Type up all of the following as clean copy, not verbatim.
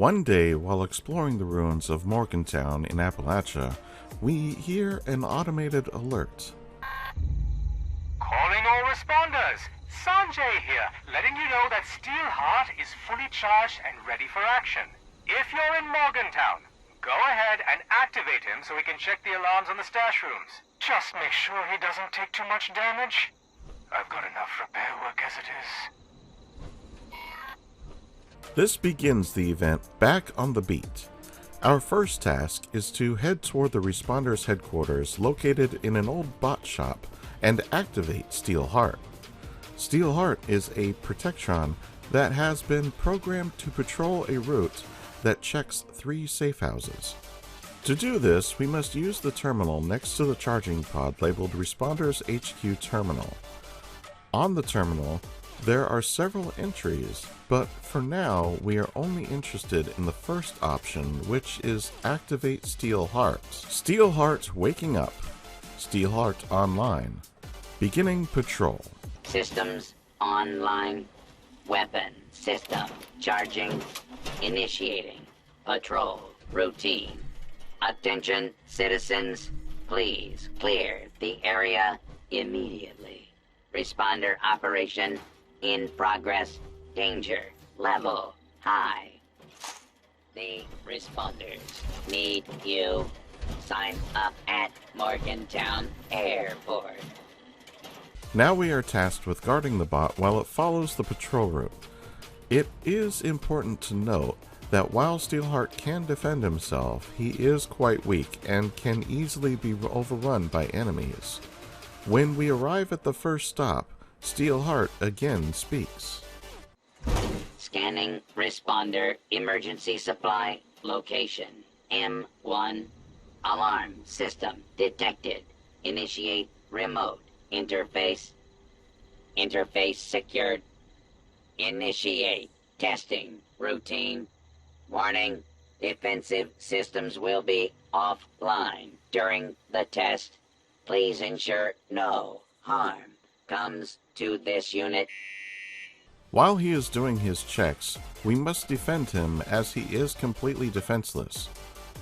One day, while exploring the ruins of Morgantown in Appalachia, we hear an automated alert. Calling all responders. Sanjay here, letting you know that Steelheart is fully charged and ready for action. If you're in Morgantown, go ahead and activate him so we can check the alarms on the stash rooms. Just make sure he doesn't take too much damage. I've got enough repair work as it is. This begins the event back on the beat. Our first task is to head toward the responders' headquarters located in an old bot shop and activate Steelheart. Steelheart is a Protectron that has been programmed to patrol a route that checks 3 safe houses. To do this, we must use the terminal next to the charging pod labeled Responders HQ Terminal. On the terminal, there are several entries, but for now we are only interested in the first option, which is Activate Steelheart. Steelheart waking up. Steelheart online. Beginning patrol. Systems online. Weapon system charging. Initiating. Patrol routine. Attention citizens, please clear the area immediately. Responder operation in progress. Danger level high. The responders need you. Sign up at Morgantown Airport. Now we are tasked with guarding the bot while it follows the patrol route. It is important to note that while Steelheart can defend himself, he is quite weak and can easily be overrun by enemies. When we arrive at the first stop, Steelheart again speaks. Scanning responder emergency supply location. M1. Alarm system detected. Initiate remote interface. Interface secured. Initiate testing routine. Warning, defensive systems will be offline during the test. Please ensure no harm comes to this unit. While he is doing his checks, we must defend him as he is completely defenseless.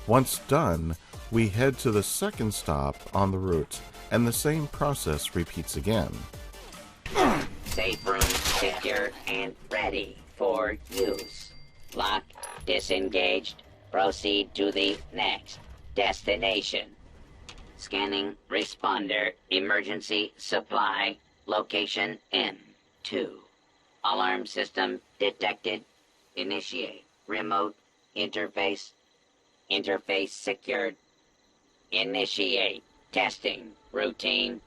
Once done, we head to the second stop on the route, and the same process repeats again. Safe room secure and ready for use. Lock disengaged. Proceed to the next destination. Scanning responder emergency supply location N2. Alarm system detected. Initiate remote interface. Interface secured. Initiate testing routine.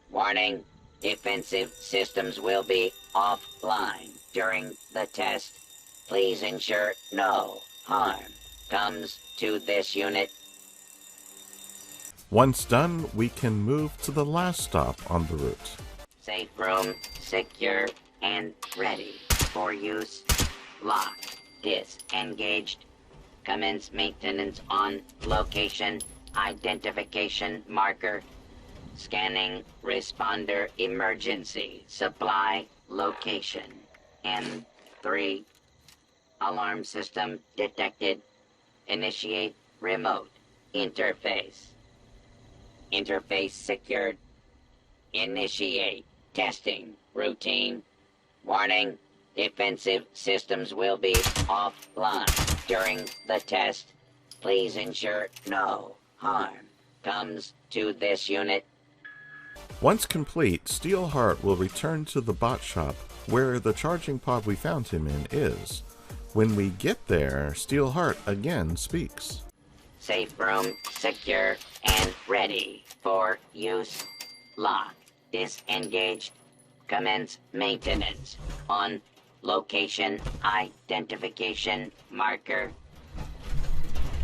Warning, defensive systems will be offline during the test. Please ensure no harm comes to this unit. Once done, we can move to the last stop on the route. Safe room secure and ready for use. Lock disengaged. Commence maintenance on location identification marker. Scanning responder emergency supply location N3. Alarm system detected. Initiate remote interface. Interface secured. Initiate testing routine. Warning, defensive systems will be offline during the test. Please ensure no harm comes to this unit. Once complete, Steelheart will return to the bot shop where the charging pod we found him in is. When we get there, Steelheart again speaks. Safe room secure and ready for use. Lock disengaged. Commence maintenance on location identification marker.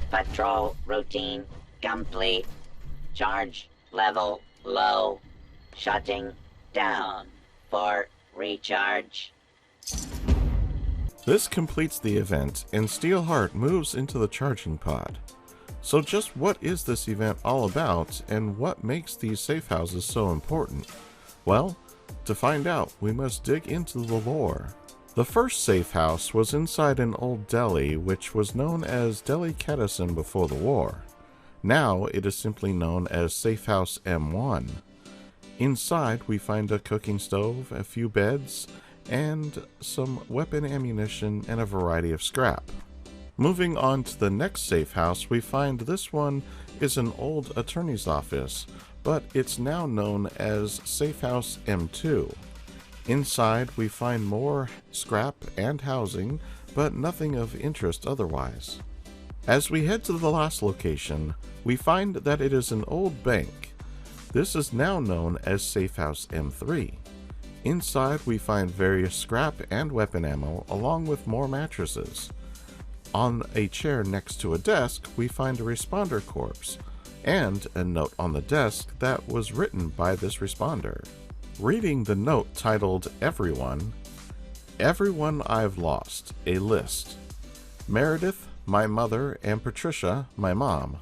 Patrol routine complete. Charge level low. Shutting down for recharge. This completes the event, and Steelheart moves into the charging pod. So just what is this event all about, and what makes these safe houses so important? Well, to find out, we must dig into the lore. The first safe house was inside an old deli which was known as Deli Kedison before the war. Now it is simply known as Safe House M1. Inside we find a cooking stove, a few beds, and some weapon ammunition and a variety of scrap. Moving on to the next safe house, we find this one is an old attorney's office, but it's now known as Safe House M2. Inside we find more scrap and housing, but nothing of interest otherwise. As we head to the last location, we find that it is an old bank. This is now known as Safe House M3. Inside we find various scrap and weapon ammo along with more mattresses. On a chair next to a desk we find a responder corpse and a note on the desk that was written by this responder. Reading the note titled Everyone I've lost, a list. Meredith, my mother, and Patricia, my mom.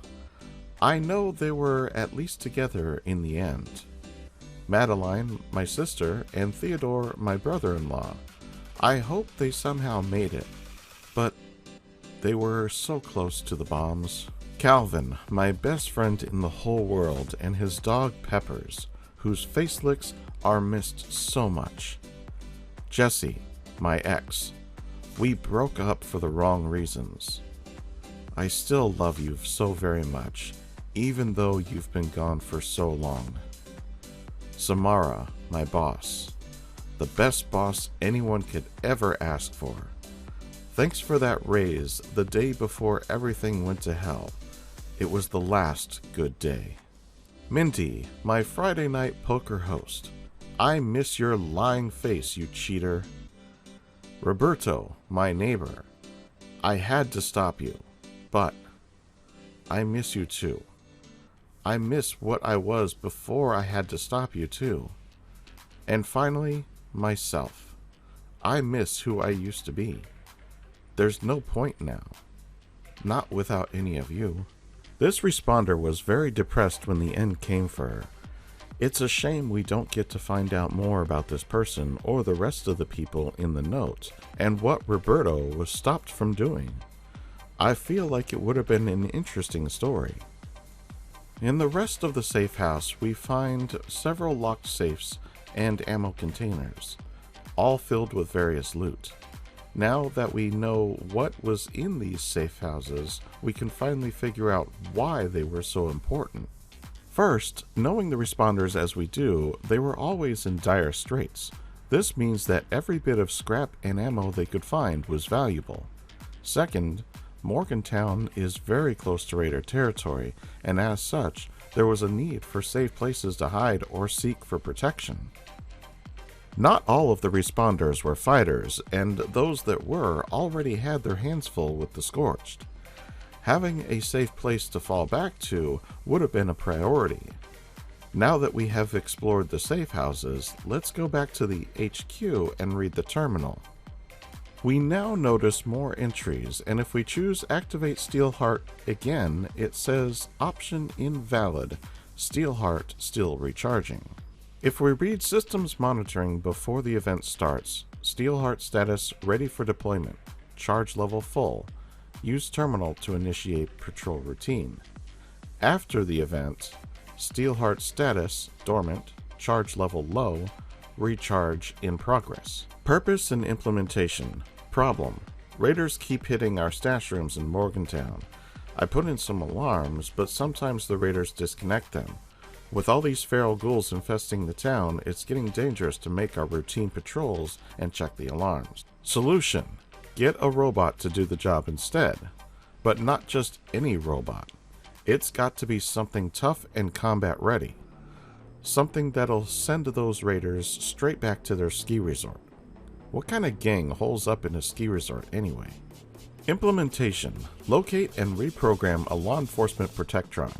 I know they were at least together in the end. Madeline, my sister, and Theodore, my brother-in-law. I hope they somehow made it, but they were so close to the bombs. Calvin, my best friend in the whole world, and his dog Peppers, whose face licks are missed so much. Jesse, my ex. We broke up for the wrong reasons. I still love you so very much, even though you've been gone for so long. Samara, my boss. The best boss anyone could ever ask for. Thanks for that raise the day before everything went to hell. It was the last good day. Mindy, my Friday night poker host. I miss your lying face, you cheater. Roberto, my neighbor. I had to stop you, but I miss you too. I miss what I was before I had to stop you too. And finally, myself. I miss who I used to be. There's no point now. Not without any of you. This responder was very depressed when the end came for her. It's a shame we don't get to find out more about this person or the rest of the people in the note and what Roberto was stopped from doing. I feel like it would have been an interesting story. In the rest of the safe house, we find several locked safes and ammo containers, all filled with various loot. Now that we know what was in these safe houses, we can finally figure out why they were so important. First, knowing the responders as we do, they were always in dire straits. This means that every bit of scrap and ammo they could find was valuable. Second, Morgantown is very close to Raider territory, and as such, there was a need for safe places to hide or seek for protection. Not all of the responders were fighters, and those that were already had their hands full with the Scorched. Having a safe place to fall back to would have been a priority. Now that we have explored the safe houses, let's go back to the HQ and read the terminal. We now notice more entries, and if we choose Activate Steelheart again, it says Option Invalid, Steelheart still recharging. If we read Systems Monitoring before the event starts, Steelheart status ready for deployment, charge level full, use terminal to initiate patrol routine. After the event, Steelheart status dormant, charge level low, recharge in progress. Purpose and implementation. Problem: Raiders keep hitting our stash rooms in Morgantown. I put in some alarms, but sometimes the raiders disconnect them. With all these feral ghouls infesting the town, it's getting dangerous to make our routine patrols and check the alarms. Solution: Get a robot to do the job instead. But not just any robot. It's got to be something tough and combat ready. Something that'll send those raiders straight back to their ski resort. What kind of gang holes up in a ski resort anyway? Implementation: Locate and reprogram a law enforcement Protectron.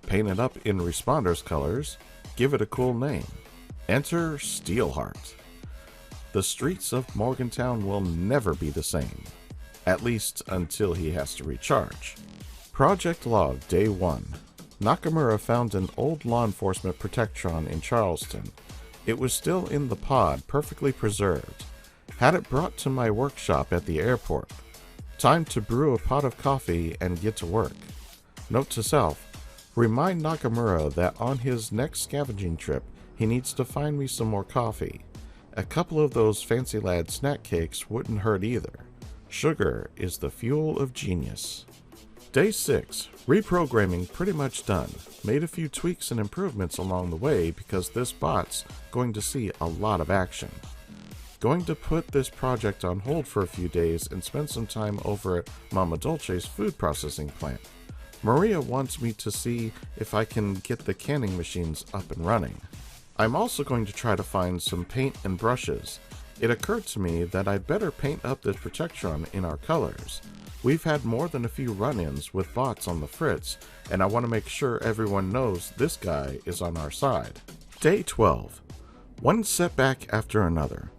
Paint it up in Responder's colors. Give it a cool name. Enter Steelheart. The streets of Morgantown will never be the same. At least until he has to recharge. Project Log Day 1. Nakamura found an old law enforcement Protectron in Charleston. It was still in the pod, perfectly preserved. Had it brought to my workshop at the airport. Time to brew a pot of coffee and get to work. Note to self, remind Nakamura that on his next scavenging trip, he needs to find me some more coffee. A couple of those Fancy Lad snack cakes wouldn't hurt either. Sugar is the fuel of genius. Day 6. Reprogramming pretty much done. Made a few tweaks and improvements along the way because this bot's going to see a lot of action. Going to put this project on hold for a few days and spend some time over at Mama Dolce's food processing plant. Maria wants me to see if I can get the canning machines up and running. I'm also going to try to find some paint and brushes. It occurred to me that I'd better paint up this Protectron in our colors. We've had more than a few run-ins with bots on the fritz, and I want to make sure everyone knows this guy is on our side. Day 12. One setback after another.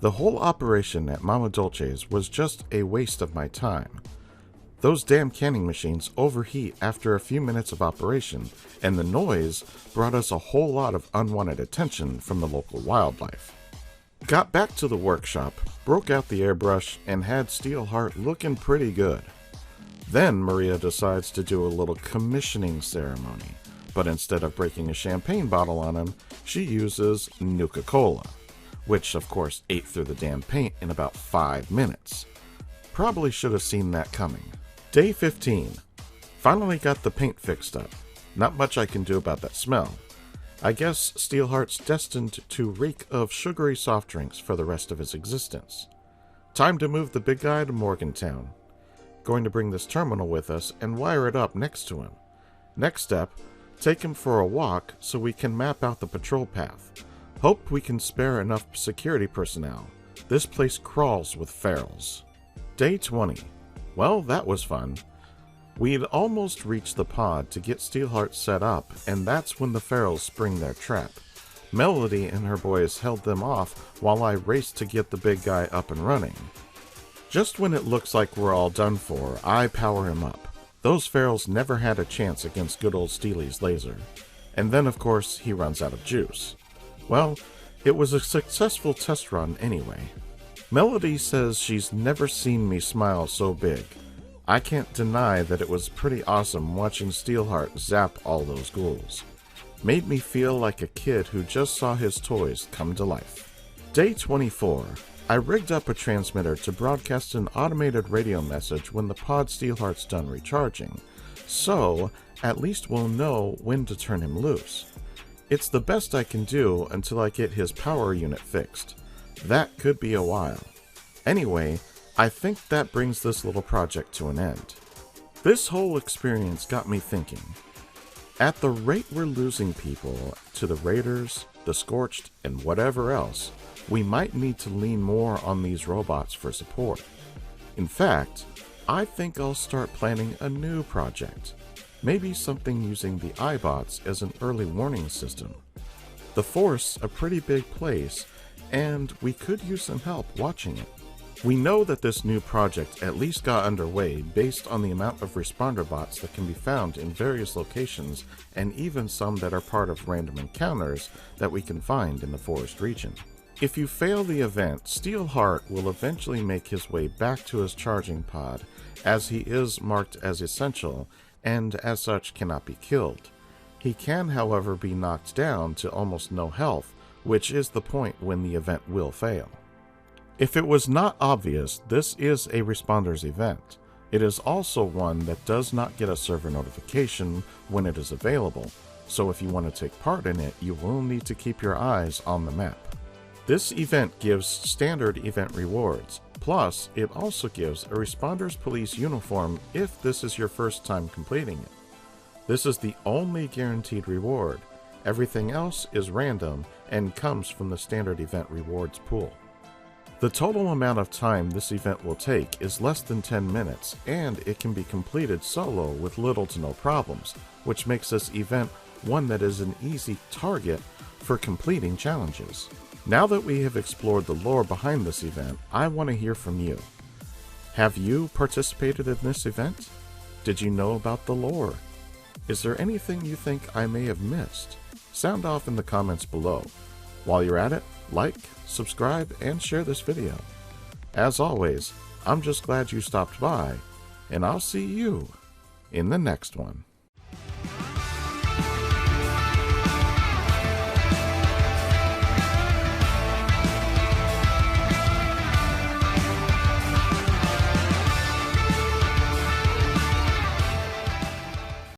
The whole operation at Mama Dolce's was just a waste of my time. Those damn canning machines overheat after a few minutes of operation, and the noise brought us a whole lot of unwanted attention from the local wildlife. Got back to the workshop, broke out the airbrush, and had Steelheart looking pretty good. Then Maria decides to do a little commissioning ceremony, but instead of breaking a champagne bottle on him, she uses Nuka-Cola, which of course ate through the damn paint in about 5 minutes. Probably should have seen that coming. Day 15. Finally got the paint fixed up. Not much I can do about that smell. I guess Steelheart's destined to reek of sugary soft drinks for the rest of his existence. Time to move the big guy to Morgantown. Going to bring this terminal with us and wire it up next to him. Next step, take him for a walk so we can map out the patrol path. Hope we can spare enough security personnel. This place crawls with ferals. Day 20. Well, that was fun. We'd almost reached the pod to get Steelheart set up, and that's when the ferals spring their trap. Melody and her boys held them off while I raced to get the big guy up and running. Just when it looks like we're all done for, I power him up. Those ferals never had a chance against good old Steely's laser. And then, of course, he runs out of juice. Well, it was a successful test run anyway. Melody says she's never seen me smile so big. I can't deny that it was pretty awesome watching Steelheart zap all those ghouls. Made me feel like a kid who just saw his toys come to life. Day 24. I rigged up a transmitter to broadcast an automated radio message when the pod Steelheart's done recharging, so at least we'll know when to turn him loose. It's the best I can do until I get his power unit fixed. That could be a while. Anyway, I think that brings this little project to an end. This whole experience got me thinking. At the rate we're losing people to the Raiders, the Scorched, and whatever else, we might need to lean more on these robots for support. In fact, I think I'll start planning a new project. Maybe something using the iBots as an early warning system. The Force a pretty big place, and we could use some help watching it. We know that this new project at least got underway based on the amount of responder bots that can be found in various locations, and even some that are part of random encounters that we can find in the forest region. If you fail the event, Steelheart will eventually make his way back to his charging pod, as he is marked as essential, and as such cannot be killed. He can, however, be knocked down to almost no health, which is the point when the event will fail. If it was not obvious, this is a Responders event. It is also one that does not get a server notification when it is available, so if you want to take part in it, you will need to keep your eyes on the map. This event gives standard event rewards, plus it also gives a Responders Police uniform if this is your first time completing it. This is the only guaranteed reward. Everything else is random and comes from the standard event rewards pool. The total amount of time this event will take is less than 10 minutes, and it can be completed solo with little to no problems, which makes this event one that is an easy target for completing challenges. Now that we have explored the lore behind this event, I want to hear from you. Have you participated in this event? Did you know about the lore? Is there anything you think I may have missed? Sound off in the comments below. While you're at it, like, subscribe, and share this video. As always, I'm just glad you stopped by, and I'll see you in the next one.